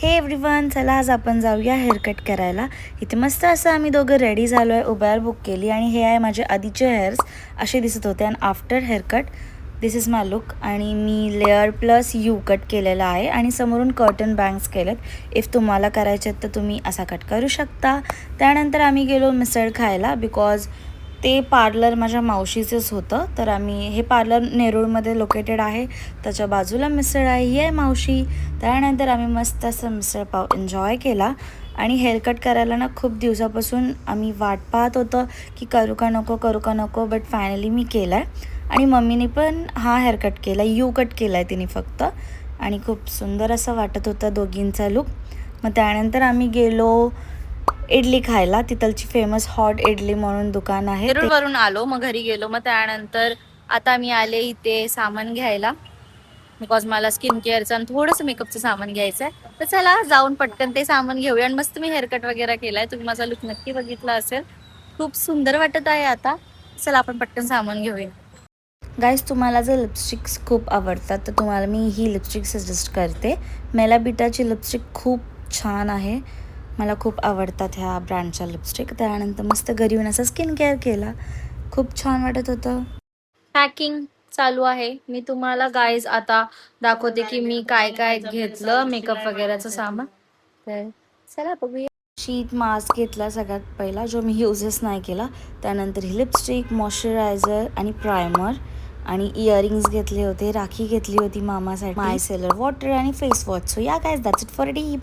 हे एव्हरीवन, चला आज आपण जाऊया हेअरकट करायला. इथे मस्त असं आम्ही दोघं रेडी झालो आहे. उबेर बुक केली आणि हे आहे माझे आधीचे हेअर्स असे दिसत होते. आणि after haircut this is my look. आणि मी लेअर प्लस यू कट केलेला आहे आणि समोरून कर्टन बँग्स केलेत. इफ तुम्हाला करायचे आहेत तर तुम्ही असा कट करू शकता. त्यानंतर आम्ही गेलो मिसळ खायला बिकॉज ते पार्लर माझ्या मावशीचंच होतं. तर आम्ही हे पार्लर नेरूळमध्ये लोकेटेड आहे. त्याच्या बाजूला मिसळ आहे, ही आहे मावशी. त्यानंतर आम्ही मस्त असं मिसळ पाव एन्जॉय केला. आणि हेअरकट करायला ना खूप दिवसापासून आम्ही वाट पाहत होतं की करू का नको. बट फायनली मी केला आहे. आणि मम्मीने पण हा हेअरकट केला, यू कट केला आहे तिने फक्त. आणि खूप सुंदर असं वाटत होतं दोघींचा लुक. मग त्यानंतर आम्ही गेलो इडली खायला. तिथलची फेमस हॉट इडली म्हणून दुकान आहे. वरून आलो, मग घरी गेलो. मग त्यानंतर आता मी आले इथे सामान घ्यायला बिकॉज मला स्किन केअरचं आणि थोडंसं मेकअपचं सामान घ्यायचं आहे. तर चला जाऊन पटकन ते सामान घेऊया. आणि मस्त मी हेअरकट वगैरे केलाय. तुम्ही माझा लुक नक्की बघितला असेल, खूप सुंदर वाटत आहे. आता चला आपण पटकन सामान घेऊया. गाईज, तुम्हाला जर लिपस्टिक्स खूप आवडतात तर तुम्हाला मी ही लिपस्टिक सजेस्ट करते. मेला बिटाची लिपस्टिक खूप छान आहे. मला खूप आवडतात ह्या ब्रँडच्या लिपस्टिक. त्यानंतर मस्त घरी येऊन असं स्किन केअर केला, खूप छान वाटत होतं. पॅकिंग चालू आहे. मी तुम्हाला गाईज आता दाखवते की मी काय काय घेतलं मेकअप वगैरेचं सामान. तर चला बघूया. शीट मास्क घेतला सगळ्यात पहिला, जो मी यूजच नाही केला. त्यानंतर ही लिपस्टिक, मॉइश्चरायझर आणि प्रायमर. आणि इयरिंग्स घेतले होते, राखी घेतली होती मामासाठी, मायसेलर वॉटर आणि फेस वॉश. सो या guys, that's it for today.